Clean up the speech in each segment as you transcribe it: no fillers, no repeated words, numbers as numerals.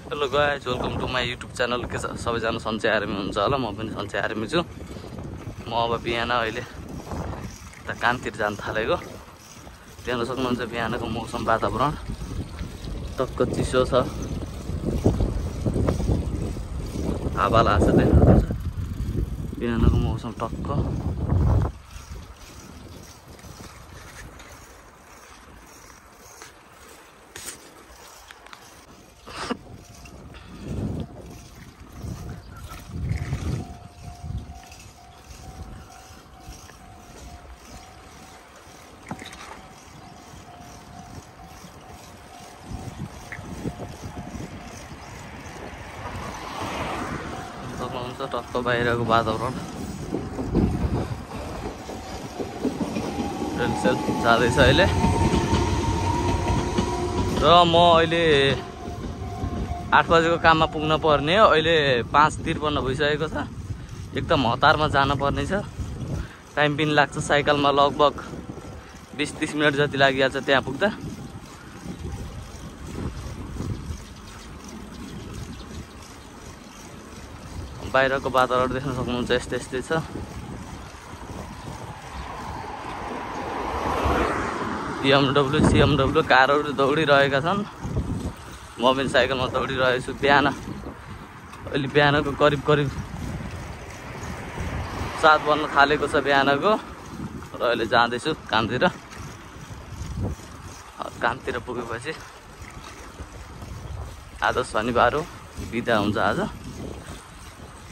Hello guys, welcome to my YouTube channel. के छ सबैजना सन्चै आर्मी हुन्छ होला, म पनि सन्चै आर्मी छु। म अब बिहान अहिले यता कामतिर जान थालेको। देख्न सक्नुहुन्छ बिहानको मौसम वातावरण टक्क चिसो छ, हावा लाग्छ। देख्न सक्नुहुन्छ बिहानको मौसम टक्क टक्क बाहिरको वातावरण रेलसेल जाँदैछ अहिले। र म अहिले 8 बजेको काममा पुग्न पर्ने हो। अहिले 5:53 भइसकेको छ। एकदम हतारमा जान पर्ने छ। टाइम पनि लाग्छ, साइकलमा लगभग 20-30 मिनट जति लागिहाल्छ त्यहाँ पुग्दा। बाहिरको वातावरण देख्न सक्नुहुन्छ यस्तै छ। BMW कारहरू दौडिरहेका छन्। म पनि साइकलमा दौडिरहेको छु। अहिले बिहानको करिब 7 बज्न थालेको छ बिहानको। र अहिले जाँदैछु कामतिर। कामतिर पुगेपछि आज शनिबार हो, बिदा हुन्छ। आज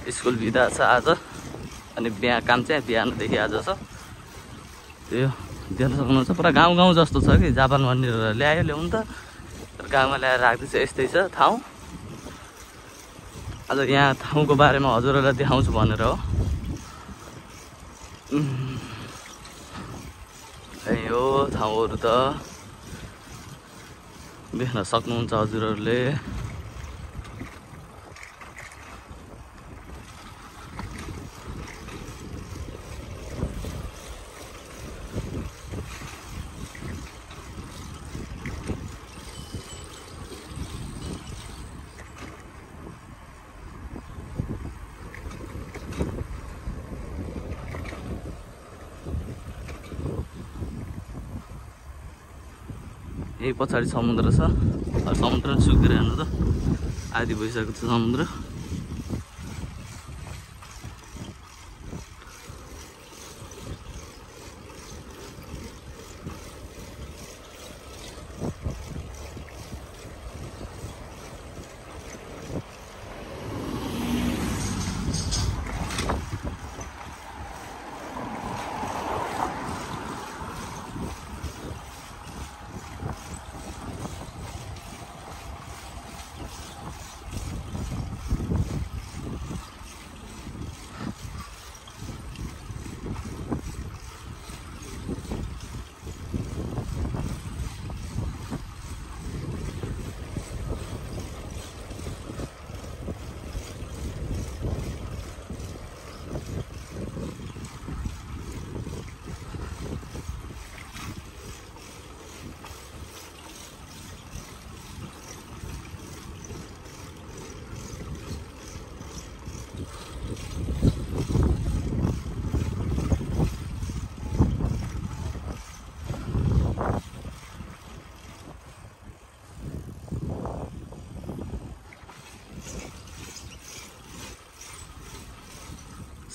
स्कुल बिदा छ आज। अनि काम चाहिँ बिहानदेखि आज छ। त्यो देख्न सक्नुहुन्छ पुरा गाउँ जस्तो छ कि। जापान भनेर ल्याउनु त गाउँमा ल्याएर राख्दैछ। यस्तै छ ठाउँ। आज यहाँ ठाउँको बारेमा हजुरहरूलाई देखाउँछु भनेर हो। यो ठाउँहरू त देख्न सक्नुहुन्छ हजुरहरूले। यही पछाडि समुद्र छ। समुद्र सुकेर हेर्नु त आधी भइसकेको छ समुद्र।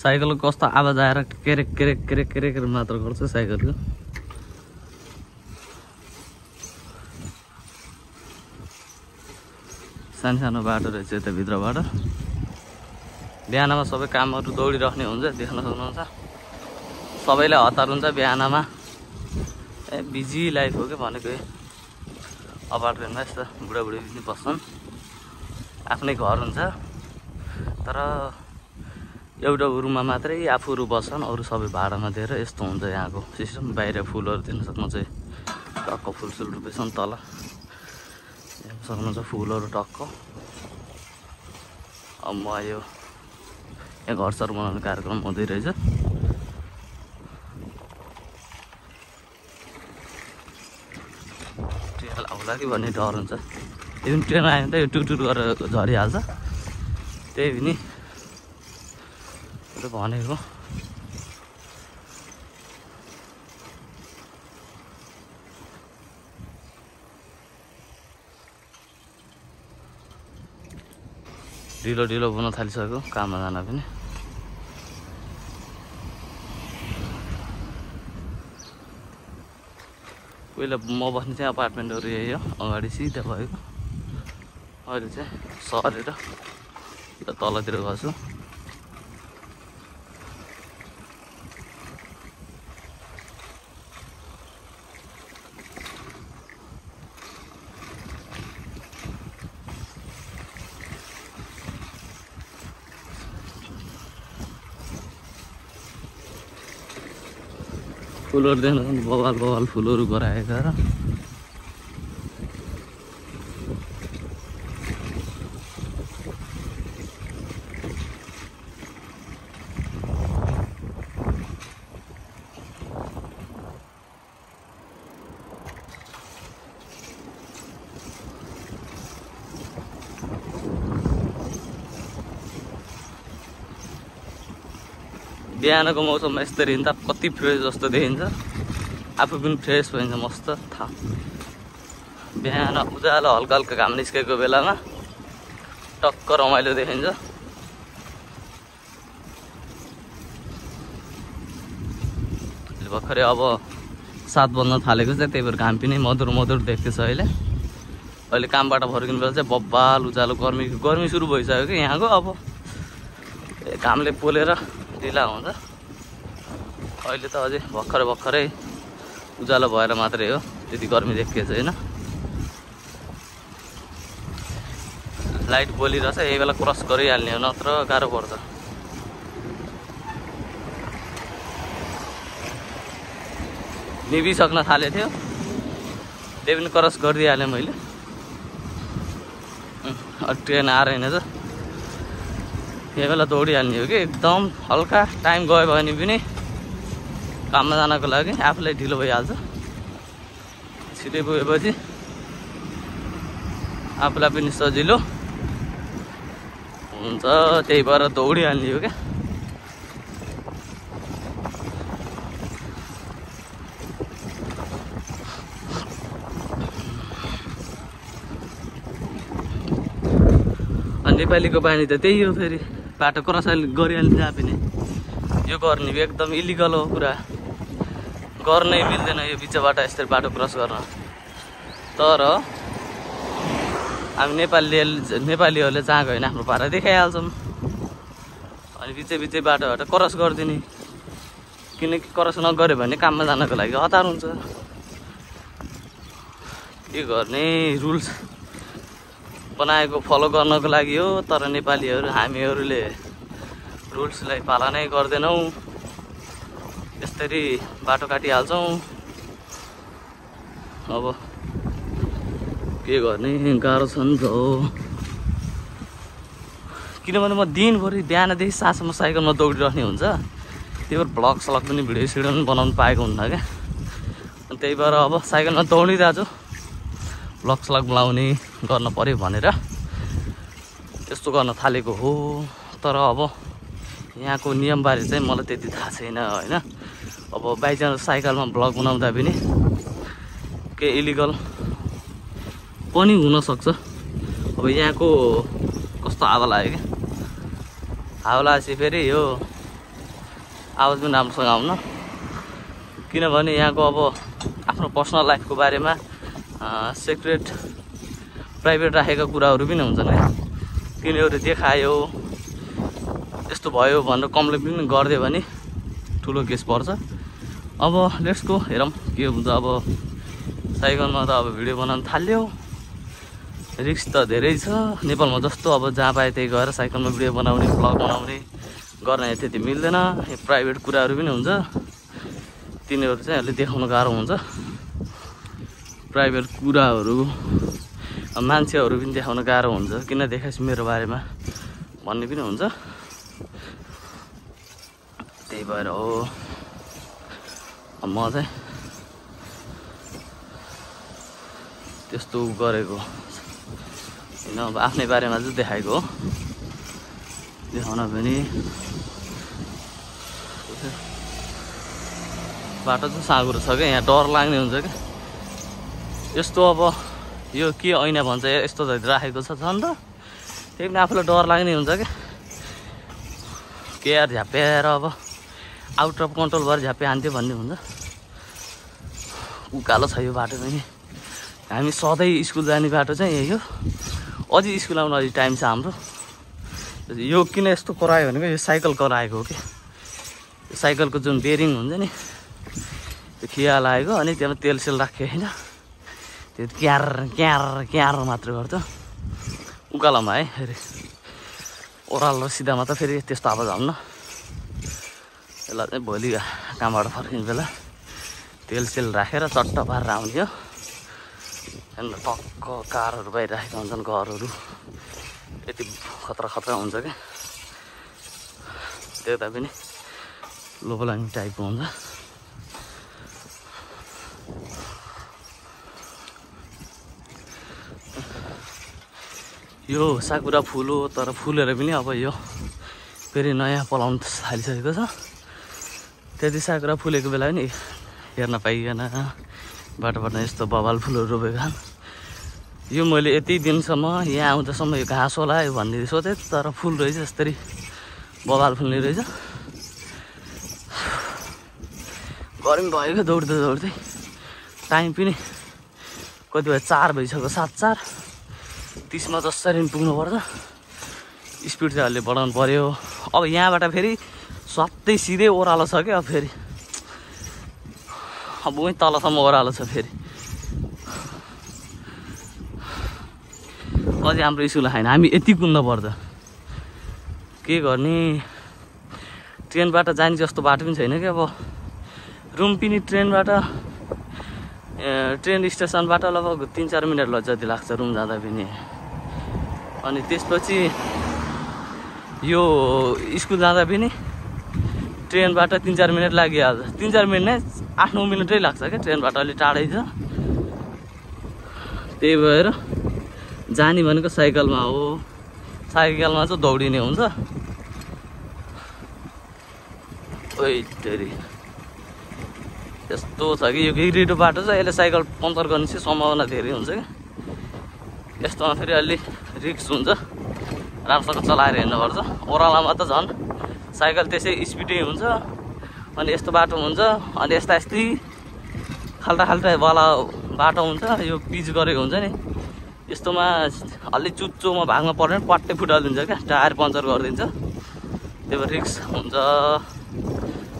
साइकलको कस्तो आवाज आएर केरेक मात्र गर्छ साइकलको। सानो बाटो रहेछ यता भित्रबाट। बिहानमा सबै कामहरू दौडिराख्ने हुन्छ। देख्न सक्नुहुन्छ सबैलाई हतार हुन्छ बिहानमा। बिजी लाइफ हो क्या भनेको। अपार्टमेन्टमा यस्तो बुढाबुढी पनि बस्छन्। आफ्नै घर हुन्छ तर एउटा रुममा मात्रै आफूहरू बस्छन्, अरू सबै भाडामा दिएर। यस्तो हुन्छ यहाँको सिस्टम। बाहिर फुलहरू देख्न सक्नुहुन्छ। टक्क फुलसुल रोपेछन् तल। देख्न सक्नुहुन्छ फुलहरू टक्क। अब म यहाँ घरसर बनाउने कार्यक्रम हुँदै रहेछ। ट्रेन आउला कि भन्ने डर हुन्छ। यो ट्रेन आयो भने त यो टुटुट गरेर झरिहाल्छ, त्यही पनि भनेको। ढिलो ढिलो हुन थालिसक्यो काममा जान पनि। पहिला म बस्ने चाहिँ अपार्टमेन्टहरू यही हो, अगाडि सिधा भएको। अहिले चाहिँ सरेर तलतिर गएको छु। फुलहरू देख्न बवाल बवाल फुलहरू गराएका र बिहानको मौसममा यसरी हिँड्दा कति फ्रेस जस्तो देखिन्छ, आफू पनि फ्रेस भइन्छ मस्त। बिहान उज्यालो हल्का हल्का घाम निस्केको बेलामा टक्क रमाइलो देखिन्छ। भर्खरै अब 7 बज्न थालेको छ, त्यही भएर घाम पनि मधुर मधुर देख्दैछ। अहिले कामबाट फर्किनु बेला चाहिँ बब्बाल उज्यालो गर्मी सुरु भइसक्यो कि यहाँको। अब घामले पोलेर ढिला हुन्छ। अहिले त अझै भर्खरै उज्यालो भएर मात्रै हो, त्यति गर्मी देखिएको छैन। लाइट बोलिरहेछ, यही बेला क्रस गरिहाल्ने हो, नत्र गाह्रो पर्छ। निभिसक्न थालेको थियो, त्यही पनि क्रस गरिदिइहालेँ मैले। ट्रेन आएर हिँडेछ, यही बेला दौडिहाल्ने हो कि एकदम हल्का टाइम गयो भने पनि काममा जानको लागि आफूलाई ढिलो भइहाल्छ। छिटै पुगेपछि आफूलाई पनि सजिलो हुन्छ, त्यही भएर दौडिहाल्ने हो क्या। नेपालीको बानी त त्यही हो, फेरि बाटो क्रस गरिहाल्ने जहाँ पनि यो गर्ने एकदम इलिगल हो, पुरा गर्नै मिल्दैन यो बिचबाट यसरी बाटो क्रस गर्न। तर हामी नेपालीहरूले चाहेको होइन, आफ्नो भाडा देखाइहाल्छौँ। अनि बिचै बाटोबाट क्रस गरिदिने, किनकि क्रस नगऱ्यो भने काममा जानको लागि हतार हुन्छ। के गर्ने, रुल्स बनाएको फलो गर्नको लागि हो, तर हामीहरूले रुल्सलाई पालनै गर्दैनौँ, यसरी बाटो काटिहाल्छौँ। अब के गर्ने, गाह्रो छ नि त हो। किनभने म दिनभरि बिहानदेखि साँझसम्म साइकलमा दौडिरहने हुन्छ, त्यही भएर भ्लग सलग पनि भिडियो पनि बनाउनु पाएको हुन्न क्या। अनि त्यही भएर अब साइकलमा दौडिरहेको छु, भ्लग सलग बनाउने गर्न पर्यो भनेर त्यस्तो गर्न थालेको हो। तर अब यहाँको नियमबारे चाहिँ मलाई त्यति थाहा छैन होइन। अब बाइचान्स साइकलमा भ्लग बनाउँदा पनि केही इलिगल पनि हुनसक्छ। अब यहाँको कस्तो हावा लाग्यो क्या, हावा लागेपछि फेरि यो आवाज पनि राम्रोसँग आउन, किनभने यहाँको अब आफ्नो पर्सनल लाइफको बारेमा सिक्रेट प्राइभेट राखेका कुराहरू पनि हुन्छन् क्या। किनभने देखायो यस्तो भयो भनेर कम्प्लेन पनि गरिदियो भने ठुलो केस पर्छ। अब लेट्स गो, हेरौँ के हुन्छ। अब साइकलमा त अब भिडियो बनाउनु थाल्यो, रिस्क त धेरै छ नेपालमा। जस्तो अब जहाँ पाए त्यही गएर साइकलमा भिडियो बनाउने, भ्लग बनाउने गर्न त्यति मिल्दैन। प्राइभेट कुराहरू पनि हुन्छ, तिनीहरू चाहिँ अहिले देखाउन गाह्रो हुन्छ। प्राइभेट कुराहरू मान्छेहरू पनि देखाउन गाह्रो हुन्छ, किन देखाएछ मेरो बारेमा भन्ने पनि हुन्छ। त्यही भएर हो म चाहिँ त्यस्तो गरेको। किन अब आफ्नै बारेमा चाहिँ देखाएको हो, देखाउन पनि। बाटो चाहिँ साँघुरो छ क्या, यहाँ डर लाग्ने हुन्छ क्या यस्तो। अब यो के ऐना भन्छ यस्तो राखेको छ झन् त, त्यही पनि आफूलाई डर लाग्ने हुन्छ क्या। केयर झ्याप्याएर अब आउट अफ कन्ट्रोल भएर झ्याप्पे हान्थ्यो भन्ने हुन्छ। उकालो छ यो बाटो पनि। हामी सधैँ स्कुल जाने बाटो चाहिँ यही हो। अझै स्कुल आउनु अझै टाइम छ हाम्रो। यो किन यस्तो करायो भनेको यो साइकल कराएको हो कि, यो साइकलको जुन बेरिङ हुन्छ नि त्यो खिया लागेको, अनि त्यहाँ तेलसेल राख्यो होइन, त्यो क्यार क्यार क्यार मात्र गर्छ उकालोमा है। फेरि ओह्रालो र सिधामा त फेरि त्यस्तो आवाज आउन्न। यसलाई चाहिँ भोलि कामबाट फर्किने बेला तेलसेल राखेर चट्ट पारेर आउने हो। त्यहाँदेखि टक्क कारहरू बाहिर राखेका हुन्छन्, घरहरू यति खतरा खतरा हुन्छ क्या। त्यता पनि लोभलाग्ने टाइपको हुन्छ। यो साकुरा फुल हो, तर फुलेर पनि अब यो फेरि नयाँ पलाउनु थालिसकेको छ। त्यति साकुरा फुलेको बेला पनि हेर्न पाइएन, बाटोबाट यस्तो बवाल फुलहरू रोपेका छन्। यो मैले यति दिनसम्म यहाँ आउँदासम्म यो घाँस होला भन्ने सोचेँ, तर फुल रहेछ यस्तरी बवाल फुल्ने रहेछ। गर्मी भयो क्या दौड्दै दौड्दै, टाइम पनि कति भयो 4 भइसक्यो, 7:04। 30मा जसरी पुग्नु पर्छ। स्पिड चाहिँ अलि बढाउनु पर्यो। अब यहाँबाट फेरि स्वात्तै सिधै ओह्रालो छ क्या। अब फेरि अब उहीँ तलसम्म ओह्रालो छ फेरि। अझै हाम्रो स्कुल छैन, हामी यति कुद्न पर्छ। के गर्ने, ट्रेनबाट जाने जस्तो बाटो पनि छैन क्या। अब रुम पनि ट्रेनबाट ट्रेन स्टेसनबाट लगभग 3-4 मिनट जति लाग्छ रुम जाँदा पनि। अनि त्यसपछि यो स्कुल जाँदा पनि ट्रेनबाट 3-4 मिनट लागिहाल्छ। 3-4 मिनट नै 8-9 मिनटै लाग्छ क्या, ट्रेनबाट अलिक टाढै छ। त्यही भएर जाने भनेको साइकलमा हो। साइकलमा चाहिँ दौडिने हुन्छ। ओइ यस्तो छ कि यो गिरिडो बाटो छ, यसले साइकल पङ्चर गर्ने चाहिँ सम्भावना धेरै हुन्छ क्या। यस्तोमा फेरि अलि रिक्स हुन्छ, राम्रोसँग चलाएर हिँड्नुपर्छ। ओह्रालोमा त झन् साइकल त्यसै स्पिडै हुन्छ। अनि यस्तो बाटो हुन्छ, अनि यस्तै खाल्टा वाला बाटो हुन्छ, यो पिच गरेको हुन्छ नि। यस्तोमा अलि चुच्चोमा भागमा पर्ने पट्टै फुटालिदिन्छ क्या, टायर पङ्चर गरिदिन्छ। त्यही भएर रिक्स हुन्छ।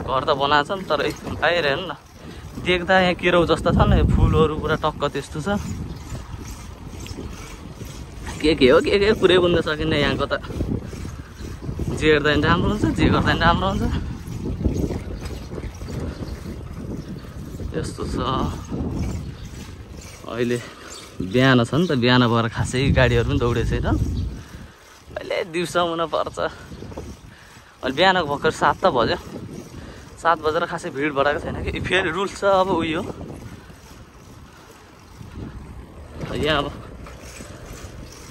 घर त बनाएको छ नि, तर बाहिर हेर्नु न, देख्दा यहाँ केराउ जस्तो छ नि, फुलहरू पुरा टक्क त्यस्तो छ। के हो के पुरै बुझ्न सकिन्न यहाँको त। जे हेर्दा पनि राम्रो हुन्छ, जे गर्दा पनि राम्रो हुन्छ। यस्तो छ। अहिले बिहान छ नि त, बिहान भएर खासै गाडीहरू पनि दौडेको छैन। अहिले दिउँसो हुनुपर्छ। अहिले बिहानको भर्खर 7 त बज्यो। 7 बजेर खासै भिड बढाएको छैन कि। फेरि रुल्स छ अब उयो यहाँ। अब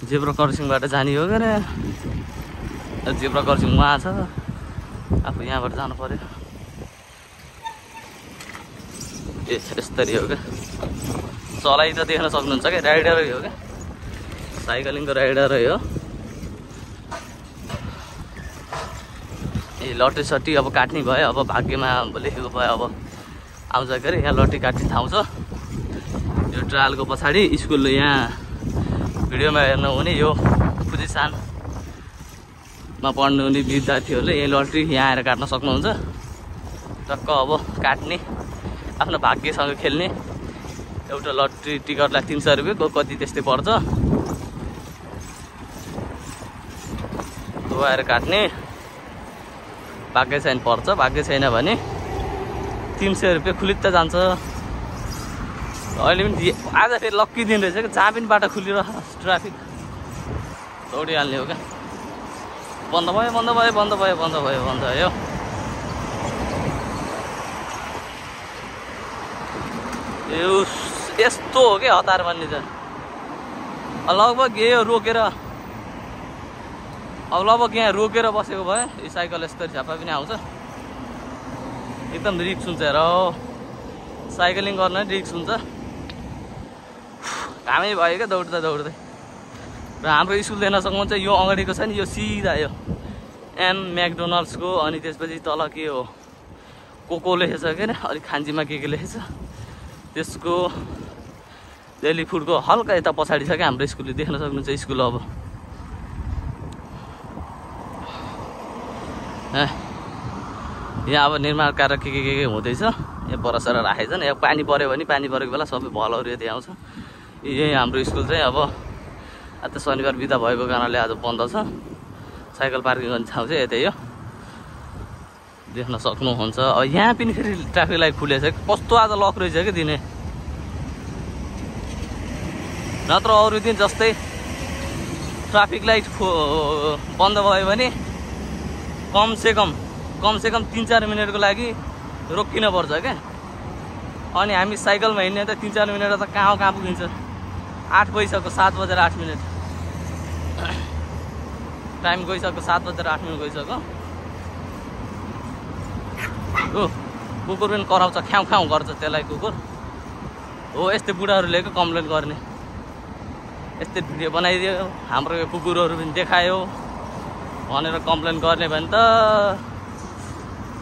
जेब्रा क्रसिङबाट जाने हो क्या, जेब्रा क्रसिङ उहाँ छ, आफू यहाँबाट जानु पर्यो। यस्तरी हो क्या। चलाइ त देख्न सक्नुहुन्छ क्या, राइडरै हो क्या, साइकलिङको राइडरै हो। ए लट्ठी सट्टी अब काट्ने भयो, अब भाग्यमा लेखेको भयो अब आउँछ के अरे। यहाँ लट्ठी काट्ने ठाउँ छ। यो ट्रायलको पछाडि स्कुल यहाँ भिडियोमा हेर्न हुने यो पुजिसानमा पढ्नु हुने विद्यार्थीहरूले यही लट्ठी यहाँ आएर काट्न सक्नुहुन्छ। टक्क अब काट्ने, आफ्नो भाग्यसँग खेल्ने। एउटा लट्ठी टिकटलाई 300 रुपियाँ, कति त्यस्तै पर्छ। आएर काट्ने, भाग्य छैन पर्छ, भाग्य छैन भने 300 रुपियाँ खुलित्त जान्छ। अहिले पनि आज फेरि लक्की दिन रहेछ क्या, जहाँ पनि बाटो खुलिरह ट्राफिक दौडिहाल्ने हो क्या। बन्द भयो। यस्तो हो क्या हतार भन्ने त। लगभग यो रोकेर अब लगभग यहाँ रोकेर बसेको भए यो साइकल यस्तरी झ्यापा पनि आउँछ। एकदम रिक्स हुन्छ हेर, साइक्लिङ गर्न रिक्स हुन्छ। घामै भयो क्या दौड्दा दौड्दै। र हाम्रो स्कुलदेखि नसक्नु चाहिँ यो अगाडिको छ नि, यो सिधा यो एम म्याकडोनल्ड्सको, अनि त्यसपछि तल के हो कोको लेखेछ के अरे, अलिक खान्जीमा के लेखेछ, त्यसको डेली फुडको हल्का यता पछाडि छ क्या हाम्रो स्कुल। देख्न सक्नुहुन्छ स्कुल। अब यहाँ अब निर्माण कार्य के हुँदैछ। यहाँ बरसर राखेछन्। यहाँ पानी पऱ्यो भने पानी परेको बेला सबै भलहरू यति आउँछ। यही हाम्रो स्कुल चाहिँ अब आज शनिबार बिदा भएको कारणले आज बन्द छ। साइकल पार्किङ गर्ने ठाउँ चाहिँ यतै हो, देख्न सक्नुहुन्छ। अब यहाँ पनि फेरि ट्राफिक लाइट खुलेछ। कस्तो आज लक रहेछ क्या दिने, नत्र अरू दिन जस्तै ट्राफिक लाइट बन्द भयो भने कमसेकम 3-4 मिनटको लागि रोकिन पर्छ क्या। अनि हामी साइकलमा हिँड्ने त 3-4 मिनट त कहाँ पुगिन्छ। 8 भइसक्यो, 7 बजेर 8 मिनट टाइम गइसक्यो, 7 बजेर 8 मिनट गइसक्यो। कुकुर पनि कराउँछ, ख्याउ ख्याउ गर्छ त्यसलाई कुकुर हो। यस्तै बुढाहरूले कम्प्लेन गर्ने, यस्तै भिडियो बनाइदियो हाम्रो यो कुकुरहरू पनि देखायो भनेर कम्प्लेन गर्ने भने त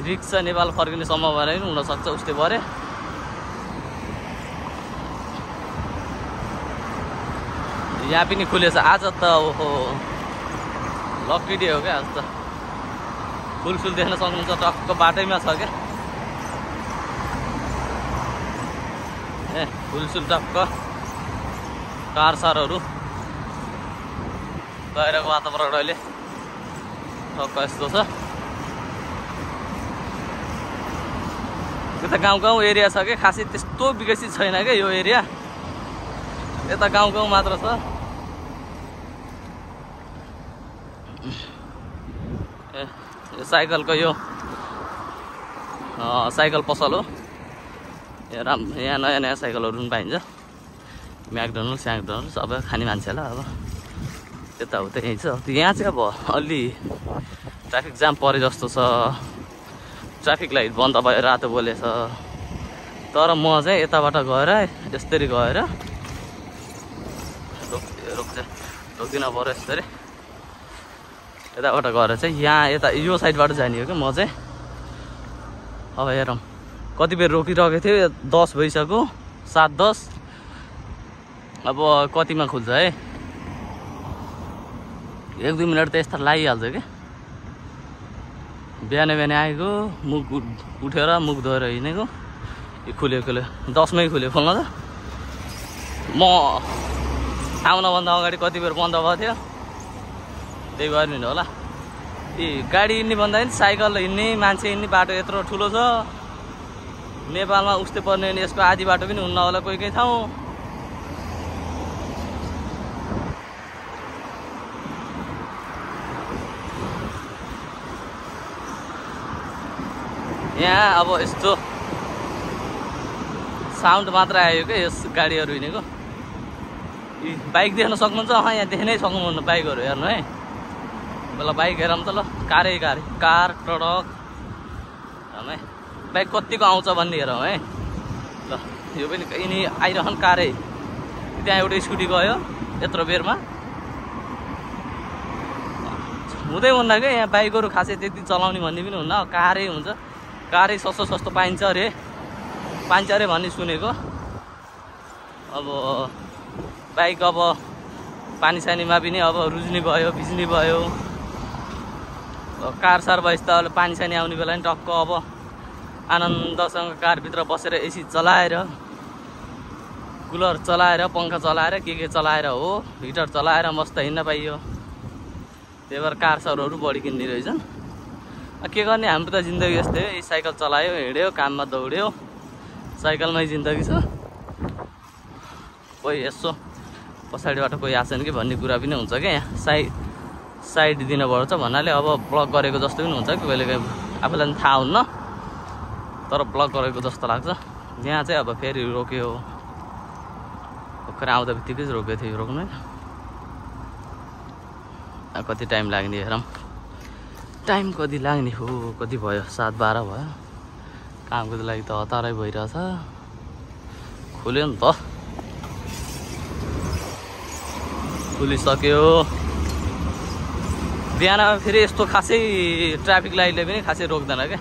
रिक्स छ। नेपाल फर्किने सम्भावना पनि हुनसक्छ उस्तै भरे। यहाँ पनि खुलेछ आज त। ओहो लक्की डे हो क्या आज त। फुलसुल देख्न सक्नुहुन्छ, टक्क बाटैमा छ क्या। फुलसुल टक्क कार सारहरू बाहिरको वातावरण अहिले टक्क यस्तो छ। यता गाउँ एरिया छ क्या, खासै त्यस्तो विकसित छैन क्या यो एरिया। यता गाउँ मात्र छ। यो साइकलको यो साइकल पसल हो। यहाँ नयाँ साइकलहरू पनि पाइन्छ। म्याकडोनल्ड्स अब खाने मान्छेलाई अब यताउता यहीँ छ। यहाँ चाहिँ अब अलि ट्राफिक जाम परे जस्तो छ। ट्राफिक लाइट बन्द भयो, रातो बोलेछ। तर म चाहिँ यताबाट गएर यसरी गएर रोक्दिन पऱ्यो यसरी। यताबाट गएर चाहिँ यहाँ यता यो साइडबाट जाने हो क्या म चाहिँ। अब हेरौँ कति बेर रोकिरहेको थियो, 10 भइसक्यो, 7:10। अब कतिमा खुल्छ है। 1-2 मिनट त यस्ता लागिहाल्छ क्या। बिहान आएको, मुख उठेर मुख धोएर हिँडेको, यो खुल्यो 10मै खुल्यो। खोल्न त म आउनभन्दा अगाडि कति बेर बन्द भएको थियो, त्यही गर्नु होला। गाडी हिँड्ने भन्दा पनि साइकल हिँड्ने, मान्छे हिँड्ने बाटो यत्रो ठुलो छ नेपालमा। उस्तै पर्ने भने यसको आधी बाटो पनि हुन्न होला कोही ठाउँ। यहाँ अब यस्तो साउन्ड मात्र आयो क्या यस गाडीहरू हिँडेको। बाइक देख्न सक्नुहुन्छ, यहाँ देख्नै सक्नुहुन्न बाइकहरू हेर्नु है। ल बाइक हेरौँ त। ल कार ट्रक है। बाइक कतिको आउँछ भन्ने हेरौँ है। ल यो पनि कहीँ आइरहन् कारै। त्यहाँ एउटा स्कुटी गयो यत्रो बेरमा। हुँदै हुन्न क्या यहाँ बाइकहरू खासै त्यति चलाउने भन्ने पनि हुन्न। कारै हुन्छ। कारै सस्तो पाइन्छ अरे भन्ने सुनेको। अब बाइक अब पानी सानीमा पनि अब रुज्ने भयो, भिज्ने भयो। कार सार भएपछि त अहिले पानी सानी आउने बेला नि टक्क अब आनन्दसँग कारभित्र बसेर एसी चलाएर, कुलर चलाएर, पङ्खा चलाएर, के चलाएर हो, हिटर चलाएर मस्त हिँड्न पाइयो। त्यही भएर कार सारहरू बढी किन्ने रहेछन्। के गर्ने, हाम्रो त जिन्दगी यस्तै हो। साइकल चलायो, हिँड्यो, काममा दौड्यो, साइकलमै जिन्दगी छ। कोही यसो पछाडिबाट कोही आछन् कि भन्ने कुरा पनि हुन्छ क्या। यहाँ साइड दिनुपर्छ भन्नाले अब ब्लक गरेको जस्तो पनि हुन्छ कि कहिलेकाहीँ, आफूलाई पनि थाहा हुन्न तर ब्लक गरेको जस्तो लाग्छ। यहाँ चाहिँ अब फेरि रोक्यो, भर्खर आउँदा बित्तिकै रोकेको थियो, रोक्नु। कति टाइम लाग्ने हेरौँ। टाइम कति लाग्ने हो, कति भयो 7:12 भयो। कामको लागि त हतारै भइरहेछ। खुल्यो नि त, खुलिसक्यो। बिहान फेरि यस्तो खासै ट्राफिक लाइटले पनि खासै रोक्दैन क्या।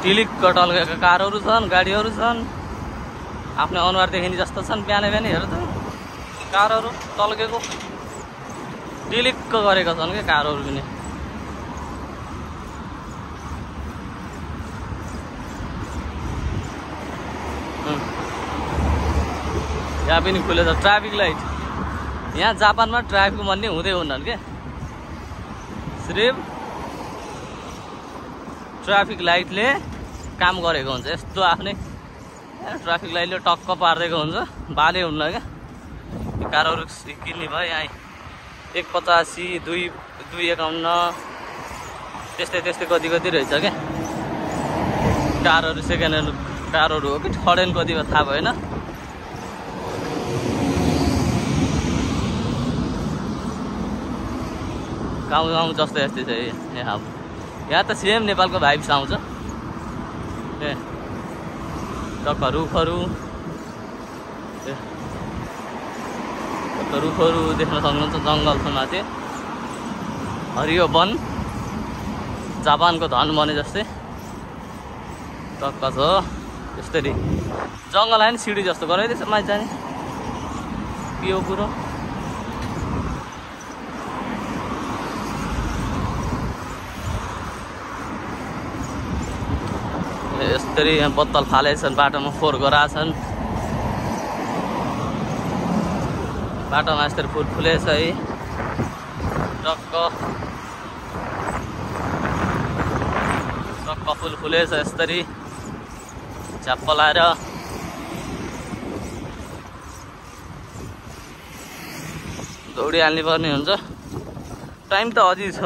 टिलिक्क टल्केका कारहरू छन्, गाडीहरू छन्। आफ्नो अनुहार देखिने जस्तो छन्। बिहानै बिहानै हेर त, कारहरू टल्केको टिलिक्क गरेका छन् क्या कारहरू पनि। यहाँ पनि खुलेछ ट्राफिक लाइट। यहाँ जापानमा ट्राफिक भन्ने हुँदै हुन्न क्या, सिर्फ ट्राफिक लाइटले काम गरेको हुन्छ। यस्तो आफ्नै ट्राफिक लाइटले टक्क पारिदिएको हुन्छ, बाले हुन्न क्या। कारहरू किन्ने भयो यहाँ 1.85, 2.51 त्यस्तै त्यस्तै कति कति रहेछ क्या कारहरू। सेकेन्ड ह्यान्ड कारहरू हो कि थर्ड ह्यान्ड कति थाहा भएन। गाउँ गाउँ जस्तै यस्तै छ यहाँ। यहाँ त सेम नेपालको भाइब्स आउँछ। ए टक्क रुखहरू देख्न सक्नुहुन्छ। जङ्गल छ माथि, हरियो वन, जापानको धन भने जस्तै टक्क छ। यसरी जङ्गल आयो नि सिडी जस्तो गराइदिएछ माथि जाने, के हो कुरो। यसरी यहाँ बत्तल फालेछन्, बाटोमा फोहोर गराछन्। बाटोमा यसरी फुल फुलेछ है टक्क टक्क फुल फुलेछ। यसरी झ्याप्प लाएर दौडिहाल्ने पर्ने हुन्छ। टाइम त अझै छ,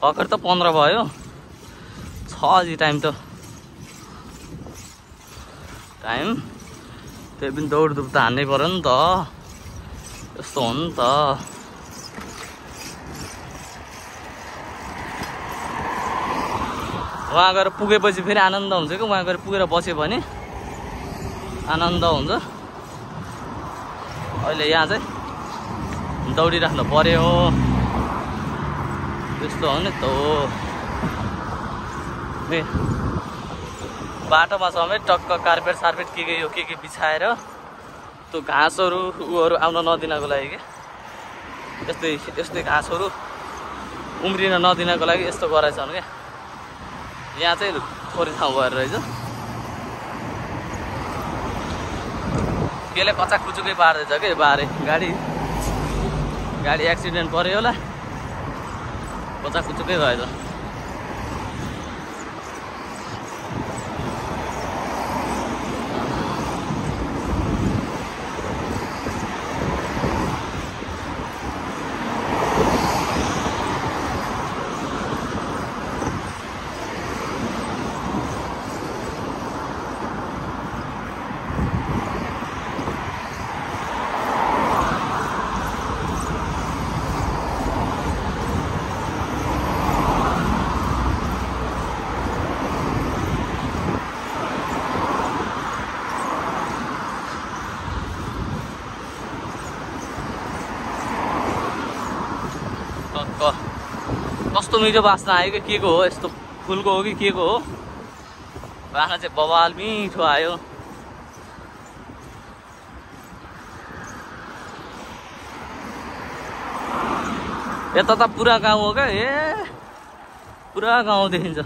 भर्खर त 15 भयो, छ अझै टाइम त। टाइम त्यही पनि दौडधुप त हान्नै पर्यो नि त, यस्तो हो नि त। वहाँ गएर पुगेपछि फेरि आनन्द हुन्छ कि, वहाँ गएर पुगेर बस्यो भने आनन्द हुन्छ। अहिले यहाँ चाहिँ दौडिराख्नु पर्यो, त्यस्तो हो नि त। बाटोमा समेत टक्क कार्पेट सार्पेट के हो के बिछाएर त्यो घाँसहरू उहरू आउन नदिनको लागि क्या, यस्तै यस्तै घाँसहरू उम्रिन नदिनको लागि यस्तो गराएछन् क्या। यहाँ चाहिँ थोरै ठाउँ भएर रहेछ, केले कच्चा कुचुकै पार्दैछ कि बारे। गाडी एक्सिडेन्ट पर्यो होला, कच्चा कुचुकै भएछ। कस्तो मिठो बास्ना आयो कि, के को हो, यस्तो फुलको हो कि के को हो। बास्ना चाहिँ बवाल मिठो आयो। यता त पुरा गाउँ हो क्या, पुरा गाउँ देखिन्छ।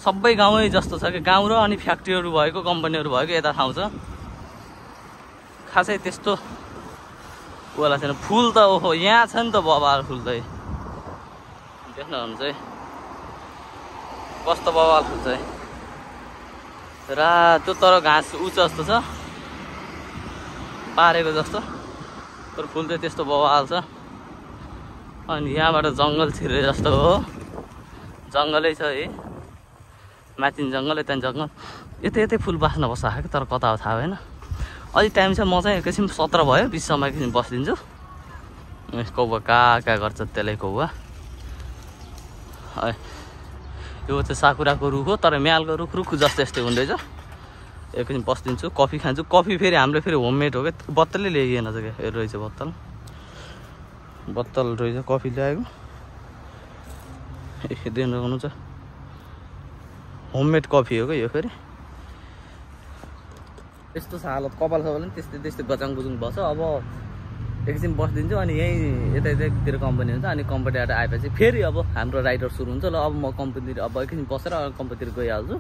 सबै गाउँै जस्तो छ कि, गाउँ र अनि फ्याक्ट्रीहरू भएको, कम्पनीहरू भएको यता ठाउँ छ। खासै त्यस्तो वाला छैन। फुल त ओहो यहाँ छ नि त, बवाल फुल चाहिँ देख्नुहुन्छ है, कस्तो बवाल फुल चाहिँ। र त्यो तर घाँस उच्च जस्तो छ, पारेको जस्तो, तर फुल चाहिँ त्यस्तो बवाल छ। अनि यहाँबाट जङ्गल छिरे जस्तो हो, जङ्गलै छ है, माथि जङ्गल यता जङ्गल, यतै फुल बाँच्न बस्छ कि, तर कता हो थाहा भएन। अलि टाइम छ, म चाहिँ एकैछिन 17 भयो, 20 सम्म एकैछिन बसिदिन्छु। कौवा कहाँ गर्छ त्यसलाई कौवा। यो चाहिँ साकुराको रुख हो, तर म्यालको रुख जस्तो यस्तै हुँदैछ। एकैछिन बसिदिन्छु, कफी खान्छु। कफी फेरि हाम्रो फेरि होममेड हो क्या, बोतलले ल्याइएन छ क्या, रहेछ बोतल रहेछ, कफी ल्याएको दिनु छ। होममेड कफी हो क्या यो फेरि। यस्तो छ हालत, कपाल पनि त्यस्तै गजाङ गुजुङ भएछ। अब एकछिन बसिदिन्छु, अनि यहीँ यतातिर कम्पनी हुन्छ, अनि कम्पनीबाट आएपछि फेरि अब हाम्रो राइडर सुरु हुन्छ। ल अब म कम्पनीतिर अब एकछिन बसेर कम्पनीतिर गइहाल्छु।